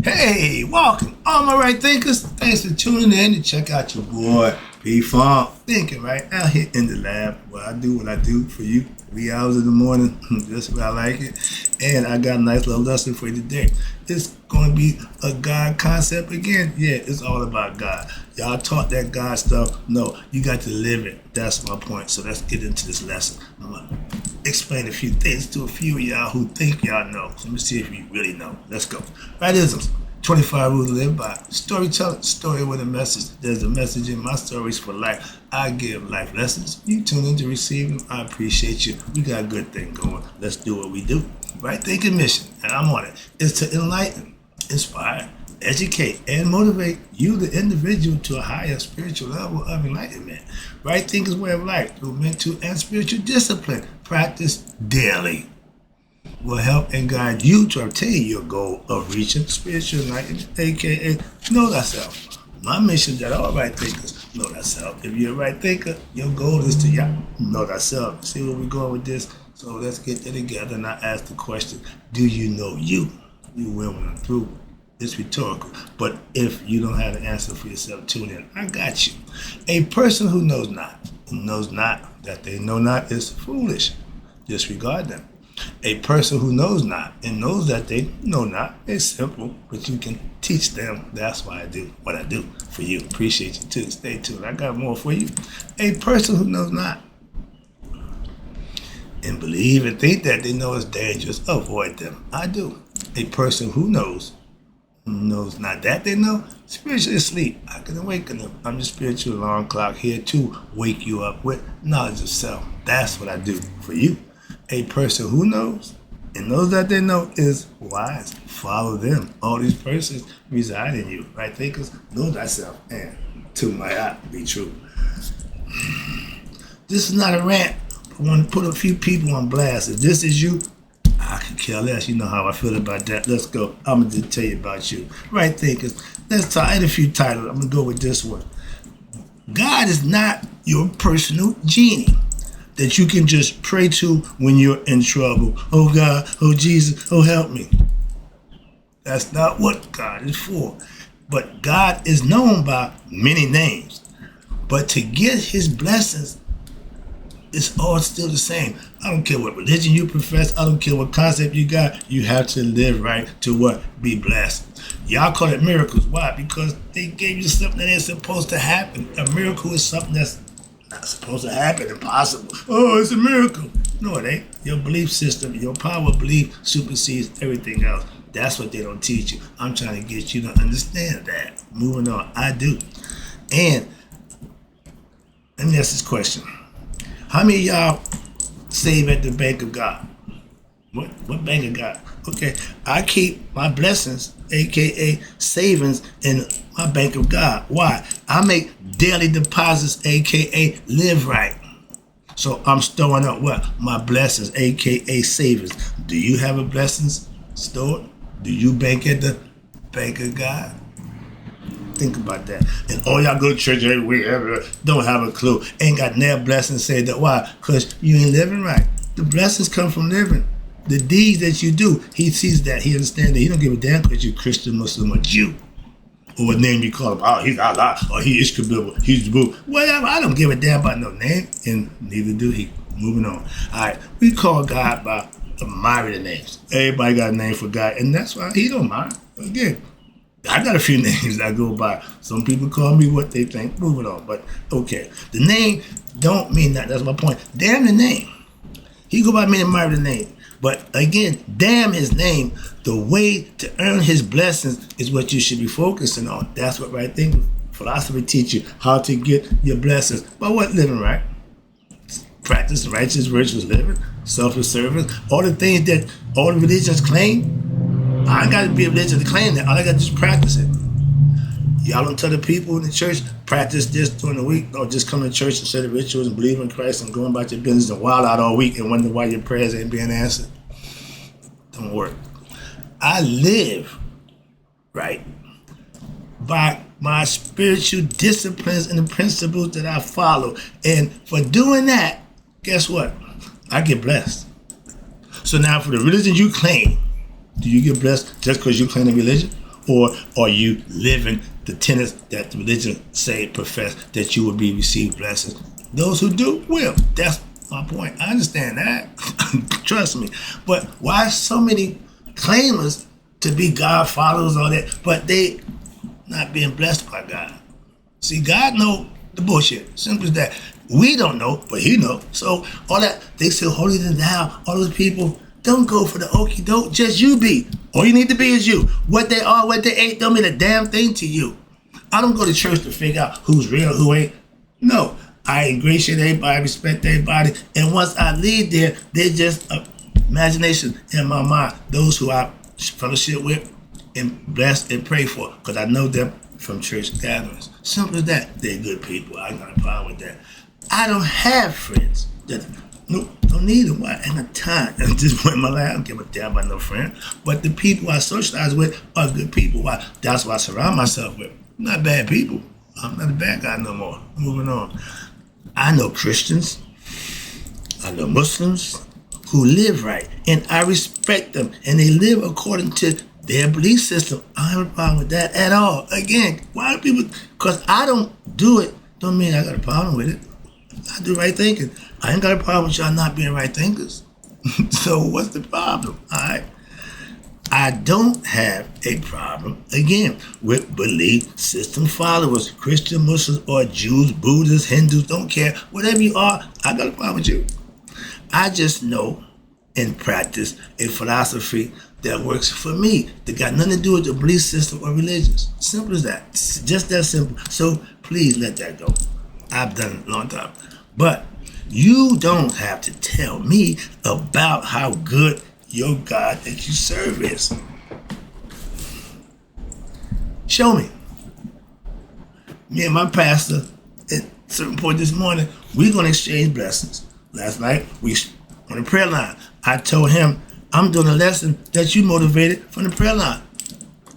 Hey, welcome, all my right thinkers. Thanks for tuning in to check out your boy P Funk thinking right out here in the lab. Where I do what I do for you. 3 hours in the morning, just where I like it. And I got a nice little lesson for you today. It's going to be a God concept again. Yeah, it's all about God. Y'all taught that God stuff. No, you got to live it. That's my point. So let's get into this lesson. I'm going to explain a few things to a few of y'all who think y'all know. So let me see if you really know. Let's go. Rightisms. 25 rules to live by. Storytelling, story with a message. There's a message in my stories for life. I give life lessons. You tune in to receive them. I appreciate you. We got a good thing going. Let's do what we do. Right thinking mission, and I'm on it, is to enlighten, inspire, educate, and motivate you, the individual, to a higher spiritual level of enlightenment. Right thinking's way of life through mental and spiritual discipline. Practice daily will help and guide you to obtain your goal of reaching spiritual enlightenment, aka know thyself. My mission is that all right thinkers know thyself. If you're a right thinker, your goal is to know thyself. See where we're going with this? So let's get that together and I ask the question, do you know you? You will when I'm through. It's rhetorical. But if you don't have the answer for yourself, tune in. I got you. A person who knows not that they know not is foolish. Disregard them. A person who knows not and knows that they know not is simple, but you can teach them. That's why I do what I do for you. Appreciate you too. Stay tuned. I got more for you. A person who knows not and believe and think that they know is dangerous, avoid them. I do. A person who knows not that they know, spiritually asleep. I can awaken them. I'm the spiritual alarm clock here to wake you up with knowledge of self. That's what I do for you. A person who knows and knows that they know is wise. Follow them. All these persons reside in you. Right thinkers, know thyself, and to my eye, be true. This is not a rant. I want to put a few people on blast. If this is you, I can care less. You know how I feel about that. Let's go. I'm going to tell you about you. Right thinkers, let's talk. I had a few titles. I'm going to go with this one. God is not your personal genie that you can just pray to when you're in trouble. Oh God, oh Jesus, oh help me. That's not what God is for. But God is known by many names. But to get his blessings, it's all still the same. I don't care what religion you profess. I don't care what concept you got. You have to live right to what? Be blessed. Y'all call it miracles. Why? Because they gave you something that ain't supposed to happen. A miracle is something that's not supposed to happen, impossible. Oh, it's a miracle. No, it ain't. Your belief system, your power of belief supersedes everything else. That's what they don't teach you. I'm trying to get you to understand that. Moving on, I do. And let me ask this question. How many of y'all save at the Bank of God? What Bank of God? Okay, I keep my blessings, aka savings, in my Bank of God. Why? I make daily deposits, aka live right. So I'm storing up what? My blessings, aka savings. Do you have a blessings stored? Do you bank at the Bank of God? Think about that. And all y'all go to church every week, don't have a clue. Ain't got no blessings saved up. Why? Because you ain't living right. The blessings come from living. The deeds that you do, he sees that. He understands that. He don't give a damn because you're Christian, Muslim, or Jew. Or what name you call him. Oh, he's Allah. Or he is Kabul. He's Boo. Whatever. I don't give a damn about no name. And neither do he. Moving on. All right. We call God by a myriad of names. Everybody got a name for God. And that's why he don't mind. Again, I got a few names I go by. Some people call me what they think. Moving on. But okay. The name don't mean that. That's my point. Damn the name. He go by many myriad of names. But again, damn his name. The way to earn his blessings is what you should be focusing on. That's what right thinking philosophy teach you. How to get your blessings. But what? Living right. Practice righteous, virtuous living. Selfless service. All the things that all the religions claim. I ain't got to be a religion to claim that. All I got to just practice it. Y'all don't tell the people in the church, practice this during the week. No, just come to church and say the rituals and believe in Christ and go about your business and wild out all week and wonder why your prayers ain't being answered. Don't work. I live right by my spiritual disciplines and the principles that I follow. And for doing that, guess what? I get blessed. So now for the religion you claim, do you get blessed just because you claim a religion? Or are you living the tenets that the religion say profess that you will be receive blessings? Those who do will. That's my point. I understand that. Trust me. But why so many claimers to be God followers, all that, but they not being blessed by God? See, God know the bullshit. Simple as that. We don't know, but He know. So all that they say holier than thou, all those people, don't go for the okie doke. Just you be. All you need to be is you. What they are, what they ain't, don't mean a damn thing to you. I don't go to church to figure out who's real, who ain't. No, I ingratiate everybody, respect everybody, and once I leave there, they're just imagination in my mind. Those who I fellowship with and bless and pray for, because I know them from church gatherings. Simple as that. They're good people. I ain't got a problem with that. I don't have friends that don't need them. Why? And the time. At this point in my life, I don't give a damn about no friend. But the people I socialize with are good people. Why? That's what I surround myself with. Not bad people. I'm not a bad guy no more. Moving on. I know Christians. I know Muslims who live right. And I respect them. And they live according to their belief system. I don't have a problem with that at all. Again, why do people? Because I don't do it, don't mean I got a problem with it. I do right thinking. I ain't got a problem with y'all not being right thinkers. So what's the problem? All right. I don't have a problem, again, with belief system followers, Christian, Muslims, or Jews, Buddhists, Hindus, don't care. Whatever you are, I got a problem with you. I just know and practice a philosophy that works for me, that got nothing to do with the belief system or religions. Simple as that. It's just that simple. So please let that go. I've done it a long time. But you don't have to tell me about how good your God that you serve is. Show me. Me and my pastor, at a certain point this morning, we're going to exchange blessings. Last night, we on the prayer line. I told him, I'm doing a lesson that you motivated from the prayer line.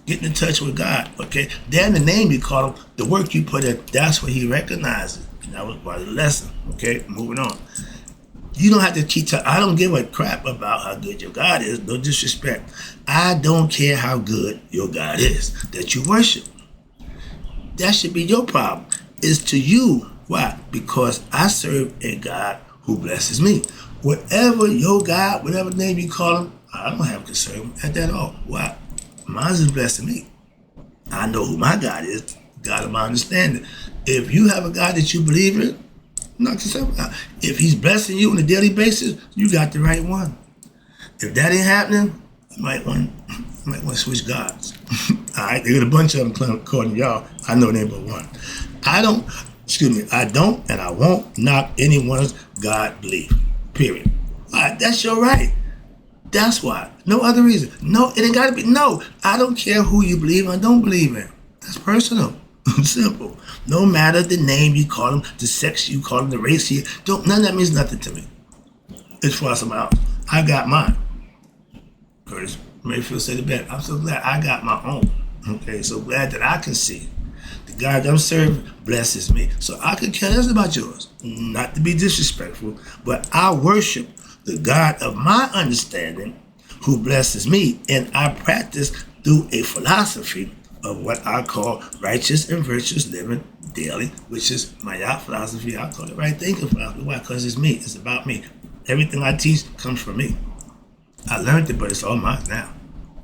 Getting in touch with God, okay? Damn the name you call him, the work you put in, that's what he recognizes. And that was part of the lesson, okay? Moving on. You don't have to keep telling, I don't give a crap about how good your God is, no disrespect. I don't care how good your God is that you worship. That should be your problem. It's to you. Why? Because I serve a God who blesses me. Whatever your God, whatever name you call him, I don't have concern at that all. Why? Mine is blessing me. I know who my God is, God of my understanding. If you have a God that you believe in, not concerned about. If he's blessing you on a daily basis, you got the right one. If that ain't happening, you might want to switch gods. All right, there's a bunch of them according to y'all. I know they but one. I don't and I won't knock anyone's God belief. Period. All right, that's your right. That's why. No other reason. No, it ain't got to be. No, I don't care who you believe in or don't believe in. That's personal. Simple. No matter the name you call them, the sex you call them, the race you none of that means nothing to me. It's for somebody else. I got mine. Curtis Mayfield said it better. I'm so glad I got my own. Okay, so glad that I can see the God that I'm serving blesses me. So I could care less about yours. Not to be disrespectful, but I worship the God of my understanding who blesses me, and I practice through a philosophy of what I call righteous and virtuous living daily, which is my philosophy. I call it right thinking philosophy. Why? Because it's me. It's about me. Everything I teach comes from me. I learned it, but it's all mine now.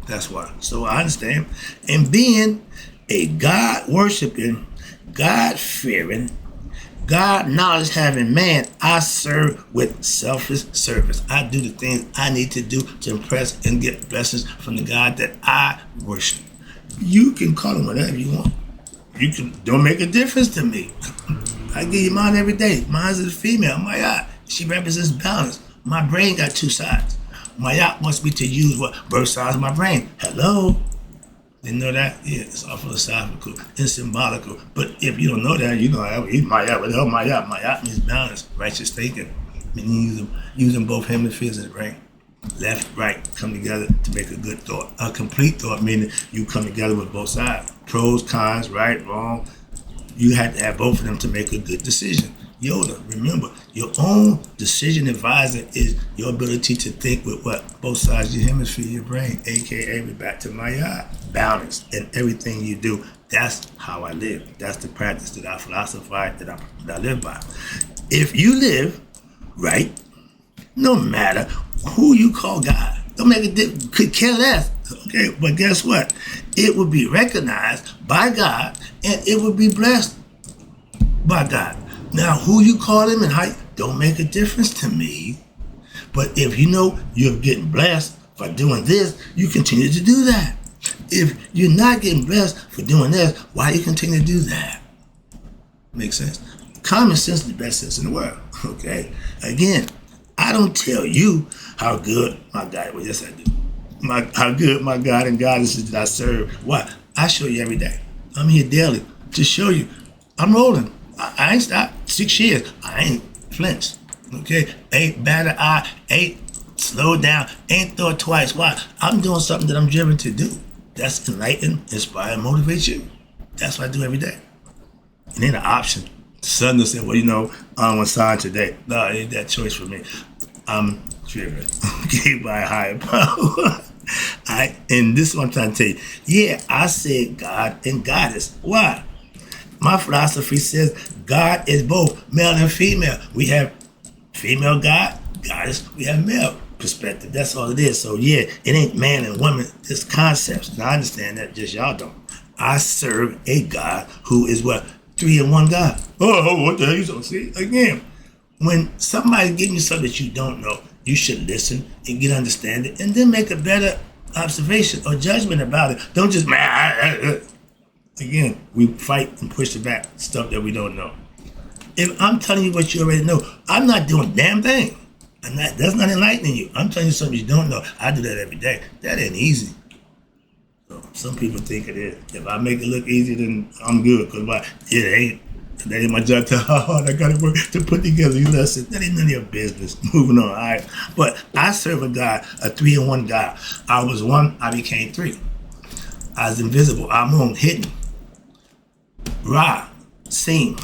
That's why. So I understand. And being a God-worshiping, God-fearing, God-knowledge having man, I serve with selfless service. I do the things I need to do to impress and get blessings from the God that I worship. You can call him whatever you want. Don't make a difference to me. I give you mine every day. Mine's is a female, Maya. She represents balance. My brain got two sides. Maya wants me to use both sides of my brain. Hello? Didn't know that? Yeah, it's all philosophical and symbolical. But if you don't know that, you know he's Maya. What the hell Maya? Maya means balance, righteous thinking. Meaning using both hemispheres of the brain. Left, right, come together to make a good thought. A complete thought, meaning you come together with both sides. Pros, cons, right, wrong. You had to have both of them to make a good decision. Yoda. Remember, your own decision advisor is your ability to think with what? Both sides of your hemisphere, your brain, aka we're back to my yard. Balance in everything you do. That's how I live. That's the practice that I philosophize, that I live by. If you live right, no matter who you call God, don't make a difference, could care less. Okay, but guess what? It will be recognized by God and it will be blessed by God. Now, who you call him and how, don't make a difference to me. But if you know you're getting blessed for doing this, you continue to do that. If you're not getting blessed for doing this, why do you continue to do that? Makes sense? Common sense is the best sense in the world. Okay? Again, I don't tell you how good my God, well, yes I do. How good my God and goddesses that I serve. Why? I show you every day. I'm here daily to show you. I'm rolling. I ain't stopped 6 years. I ain't flinched. Okay? Ain't batted eye. Ain't slowed down. Ain't thought twice. Why? I'm doing something that I'm driven to do. That's enlighten, inspire, motivate you. That's what I do every day. It ain't an option. Son will say, well, you know, I want to sign today. No, it ain't that choice for me. I'm driven. Okay, by a higher power. And this is what I'm trying to tell you. Yeah, I said God and goddess. Why? My philosophy says God is both male and female. We have female God, goddess, we have male perspective. That's all it is. So yeah, it ain't man and woman, it's concepts. Now I understand that, just y'all don't. I serve a God who is what? 3 in 1 God. Oh, what the hell you don't see? Again, when somebody's giving you something that you don't know, you should listen and get understanding and then make a better observation or judgment about it. Don't just, again, we fight and push it back, stuff that we don't know. If I'm telling you what you already know, I'm not doing a damn thing. That's not enlightening you. I'm telling you something you don't know. I do that every day. That ain't easy. So some people think it is. If I make it look easy, then I'm good. Because it ain't. That ain't my job to how hard I gotta work to put together these lessons. That ain't none of your business. Moving on, all right? But I serve a God, a 3 in 1 God. I was 1, I became 3. I was invisible, I'm hidden. Ra, seen,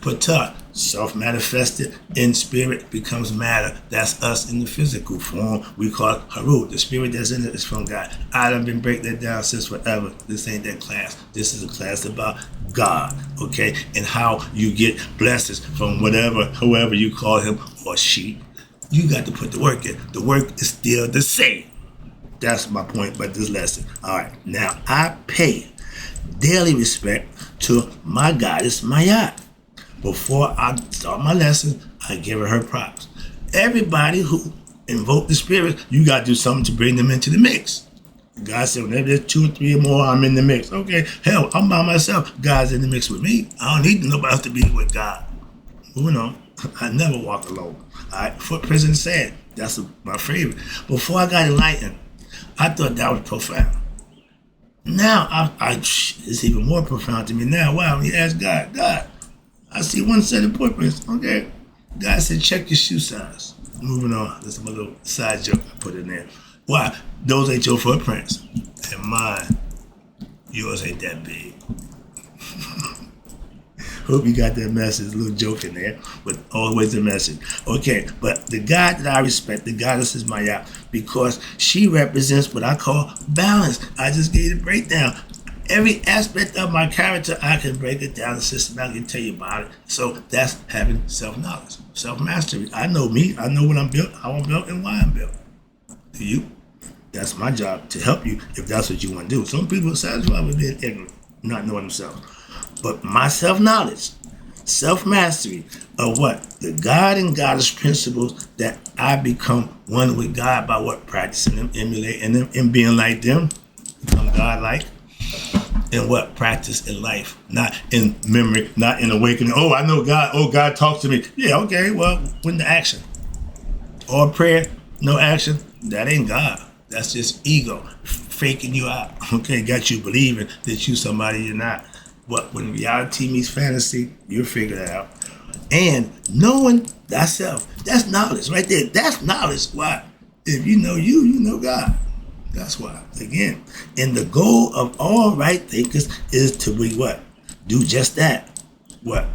Pata, self-manifested in spirit becomes matter. That's us in the physical form. We call it Haru. The spirit that's in it is from God. I done been breaking that down since forever. This ain't that class. This is a class about God, okay? And how you get blessings from whoever you call him or she. You got to put the work in. The work is still the same. That's my point about this lesson. All right, now I pay daily respect to my goddess, Maya. Before I start my lesson, I give her props. Everybody who invoke the spirit, you got to do something to bring them into the mix. God said, whenever there's 2 or 3 or more, I'm in the mix. Okay, hell, I'm by myself. God's in the mix with me. I don't need nobody else to be with God. Moving on. I never walk alone. All right, footprints in the sand. That's my favorite. Before I got enlightened, I thought that was profound. Now, it's even more profound to me now. Wow, when you ask God, I see 1 set of footprints. Okay. God said, check your shoe size. Moving on. That's my little side joke I put in there. Why? Those ain't your footprints. And mine, yours ain't that big. Hope you got that message. A little joke in there, but always a message. Okay, but the God that I respect, the goddess is Maya, because she represents what I call balance. I just gave the breakdown. Every aspect of my character, I can break it down, systematically tell you about it. So that's having self-knowledge, self-mastery. I know me. I know what I'm built, how I'm built, and why I'm built. To you, that's my job to help you if that's what you want to do. Some people are satisfied with being ignorant, not knowing themselves. But my self-knowledge, self-mastery of what? The God and goddess principles that I become one with God by what? Practicing them, emulating them, and being like them. Become God-like. And what? Practice in life, not in memory, not in awakening. Oh, I know God. Oh, God talks to me. Yeah, okay, well, when the action? Or prayer, no action, that ain't God. That's just ego, faking you out. Okay, got you believing that you somebody you're not. But when reality meets fantasy, you'll figure that out. And knowing thyself, that's knowledge right there. That's knowledge. Why? If you know you, you know God. That's why. Again, and the goal of all right thinkers is to be what? Do just that. What?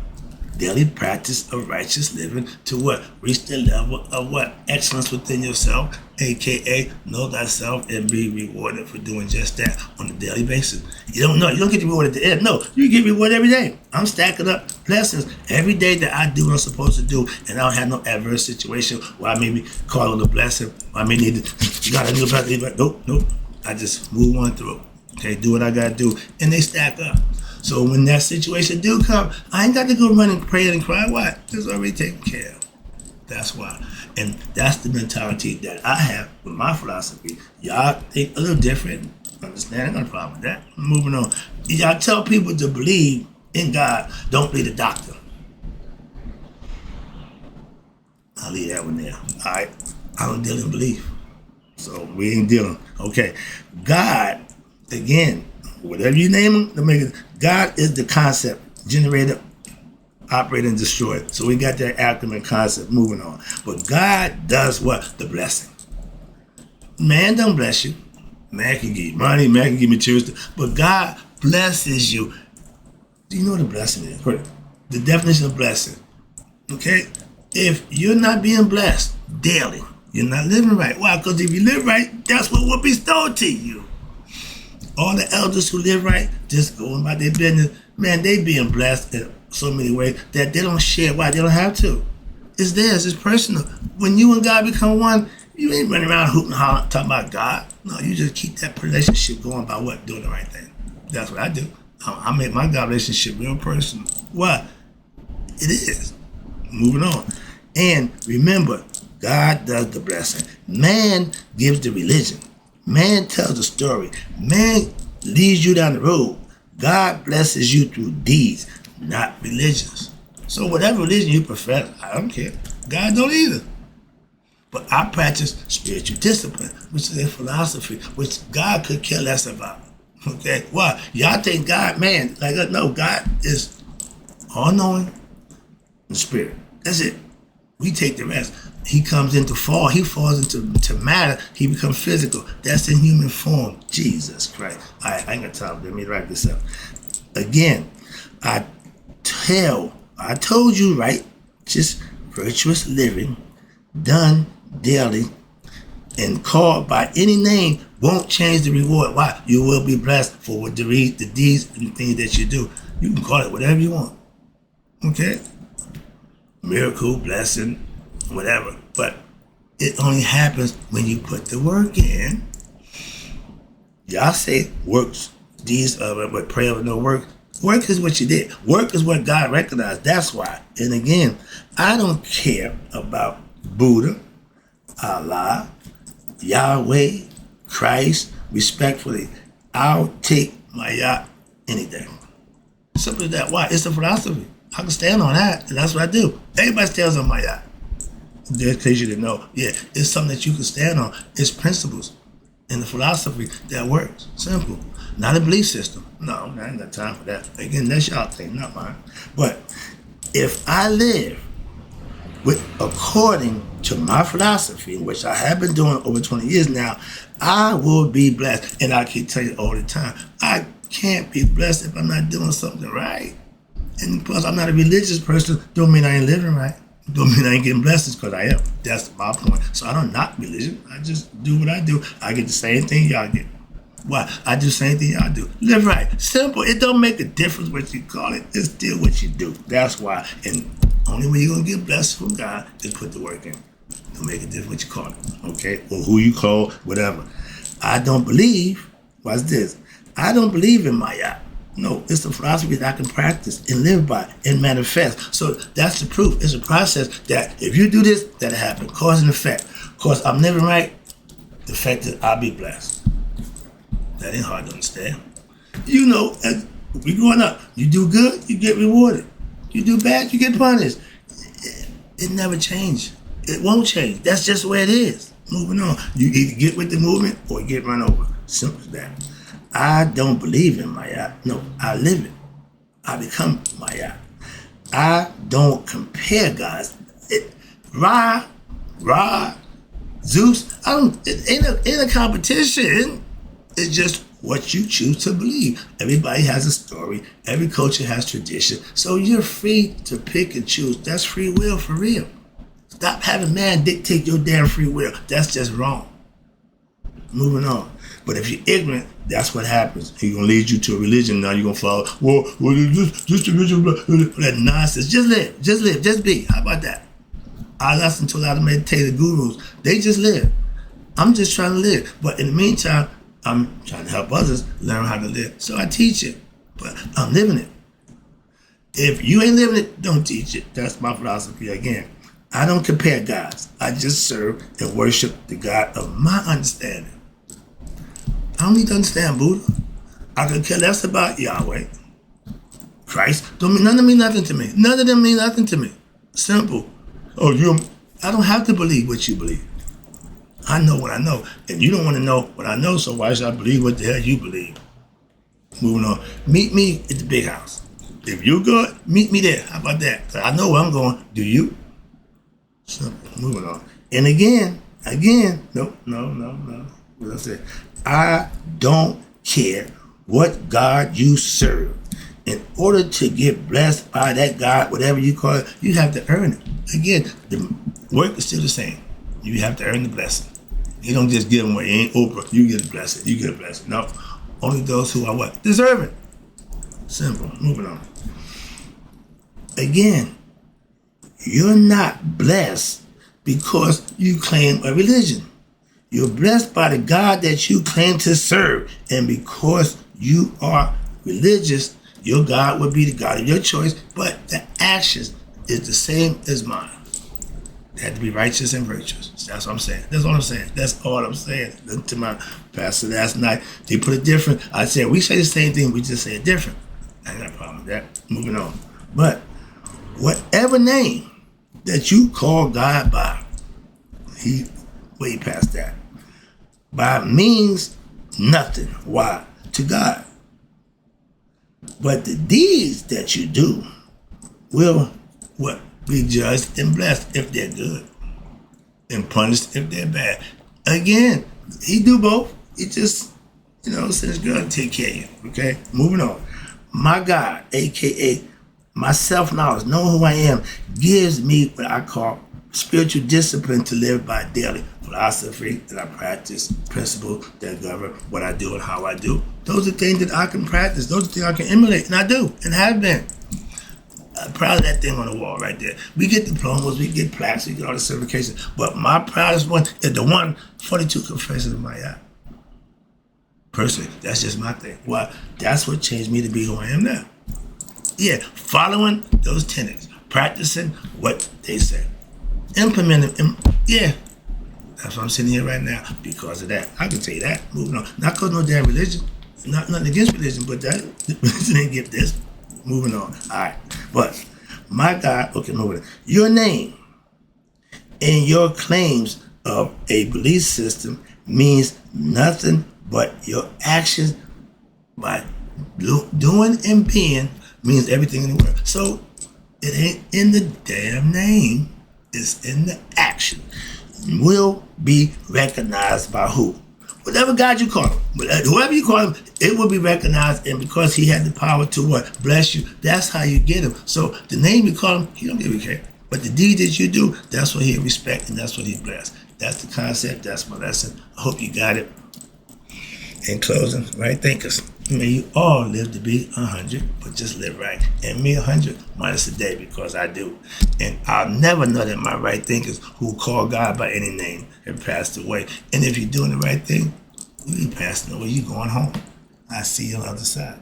daily practice of righteous living to what? Reach the level of what? Excellence within yourself, aka know thyself and be rewarded for doing just that on a daily basis. You don't know, you don't get rewarded at the end. No, you get rewarded every day. I'm stacking up blessings every day that I do what I'm supposed to do, and I don't have no adverse situation where I may be called on a blessing, or I may need to, you gotta do about nope. I just move on through. Okay, do what I gotta do, and they stack up. So when that situation do come, I ain't got to go run and pray and cry. What? It's already taken care of. That's why. And that's the mentality that I have with my philosophy. Y'all think a little different. Understand? I ain't got a problem with that. Moving on. Y'all tell people to believe in God. Don't believe the doctor. I'll leave that one there. All right? I don't deal in belief. So we ain't dealing. Okay. God, again, whatever you name him, God is the concept, generator, operator, and destroyer. So we got that acronym concept moving on. But God does what? The blessing. Man don't bless you. Man can give you money, man can give you materials, but God blesses you. Do you know what a blessing is? The definition of blessing. Okay? If you're not being blessed daily, you're not living right. Why? Because if you live right, that's what will be bestowed to you. All the elders who live right, just going about their business, man, they being blessed in so many ways that they don't share. Why? They don't have to. It's theirs. It's personal. When you and God become one, you ain't running around hooting and hollering talking about God. No, you just keep that relationship going by what? Doing the right thing. That's what I do. I make my God relationship real personal. Why? It is. Moving on. And remember, God does the blessing. Man gives the religion. Man tells the story. Man leads you down the road. God blesses you through deeds, not religions. So whatever religion you profess, I don't care. God don't either. But I practice spiritual discipline, which is a philosophy, which God could care less about. Okay? Why? Y'all think God, man, no, God is all-knowing and spirit. That's it. We take the rest. He comes into fall. He falls into matter. He becomes physical. That's in human form. Jesus Christ. All right, I ain't got time. Let me wrap this up. Again, I told you, right? Just virtuous living, done daily, and called by any name won't change the reward. Why? You will be blessed for the deeds and things that you do. You can call it whatever you want. Okay? Miracle, blessing, whatever. But it only happens when you put the work in. Y'all say works, deeds of it, but prayer with no work. Work is what you did. Work is what God recognized. That's why. And again, I don't care about Buddha, Allah, Yahweh, Christ, respectfully. I'll take my yacht any day. Simple as that. Why? It's a philosophy. I can stand on that, and that's what I do. Everybody stands on my yacht. Just in case you didn't know. Yeah, it's something that you can stand on. It's principles in the philosophy that works. Simple. Not a belief system. No, I ain't got time for that. Again, that's y'all thing, not mine. But if I live according to my philosophy, which I have been doing over 20 years now, I will be blessed. And I keep telling you all the time, I can't be blessed if I'm not doing something right. And plus, I'm not a religious person. Don't mean I ain't living right. Don't mean I ain't getting blessings, because I am. That's my point. So I don't knock religion. I just do what I do. I get the same thing y'all get. Why? I do the same thing y'all do. Live right. Simple. It don't make a difference what you call it. It's still what you do. That's why. And only way you're going to get blessed from God is put the work in. Don't make a difference what you call it. Okay? Or who you call, whatever. I don't believe, watch this, I don't believe in my yacht. No, it's a philosophy that I can practice and live by and manifest. So that's the proof. It's a process that if you do this, that'll happen. Cause and effect. Cause I'm living right, the effect is I'll be blessed. That ain't hard to understand. You know, as we growing up, you do good, you get rewarded. You do bad, you get punished. It never changes. It won't change. That's just the way it is. Moving on. You either get with the movement or get run over. Simple as that. I don't believe in my yacht. No, I live it. I become my yacht. I don't compare guys. Ra, Zeus, it ain't a competition. It's just what you choose to believe. Everybody has a story. Every culture has tradition. So you're free to pick and choose. That's free will for real. Stop having man dictate your damn free will. That's just wrong. Moving on. But if you're ignorant, that's what happens. He's going to lead you to a religion. Now you're going to follow, well, this religion, that nonsense. Just live. Just be. How about that? I listened to a lot of meditative gurus. They just live. I'm just trying to live. But in the meantime, I'm trying to help others learn how to live. So I teach it. But I'm living it. If you ain't living it, don't teach it. That's my philosophy again. I don't compare gods. I just serve and worship the God of my understanding. I don't need to understand Buddha. I could care less about Yahweh. Christ. None of them mean nothing to me. None of them mean nothing to me. Simple. I don't have to believe what you believe. I know what I know. And you don't want to know what I know, so why should I believe what the hell you believe? Moving on. Meet me at the big house. If you're good, meet me there. How about that? I know where I'm going. Do you? Simple. Moving on. And again, no. What did I say? I don't care what God you serve. In order to get blessed by that God, whatever you call it, you have to earn it. Again, the work is still the same. You have to earn the blessing. You don't just give them what you ain't Oprah. You get a blessing. You get a blessing. No. Only those who are what? Deserve it. Simple. Moving on. Again, you're not blessed because you claim a religion. You're blessed by the God that you claim to serve. And because you are religious, your God would be the God of your choice, but the actions is the same as mine. They have to be righteous and virtuous. That's what I'm saying. That's all I'm saying. That's all I'm saying. Listen to my pastor last night. They put it different. I said, we say the same thing, we just say it different. I ain't got a problem with that. Moving on. But whatever name that you call God by, he way past that. By means nothing. Why? To God. But the deeds that you do will what? Be judged and blessed if they're good, and punished if they're bad. Again, he do both. He just, says God take care of you. Okay? Moving on. My God, aka my self-knowledge, knowing who I am, gives me what I call spiritual discipline to live by daily. Philosophy that I practice, principles that govern what I do and how I do. Those are things that I can practice. Those are things I can emulate, and I do, and have been. I'm proud of that thing on the wall right there. We get diplomas, we get plaques, we get all the certifications, but my proudest one is the 142 Confessions of my God. Personally, that's just my thing. Why? That's what changed me to be who I am now. Yeah, following those tenets, practicing what they say, implementing. Yeah. That's why I'm sitting here right now, because of that. I can tell you that. Moving on. Not because no damn religion. Nothing against religion, but that religion didn't get this. Moving on. All right. But my God, okay, moving on. Your name and your claims of a belief system means nothing but your actions by doing and being means everything in the world. So it ain't in the damn name. It's in the action. Will be recognized by who? Whatever God you call him, whoever you call him, it will be recognized, and because he had the power to what? Bless you. That's how you get him. So the name you call him, he don't give a care. But the deed that you do, that's what he'll respect, and that's what he bless. That's the concept. That's my lesson. I hope you got it. In closing, right thinkers, may you all live to be 100, but just live right. And me 100 minus a day, because I do. And I'll never know that my right thinkers who call God by any name have passed away. And if you're doing the right thing, you ain't passing away. You're going home. I see you on the other side.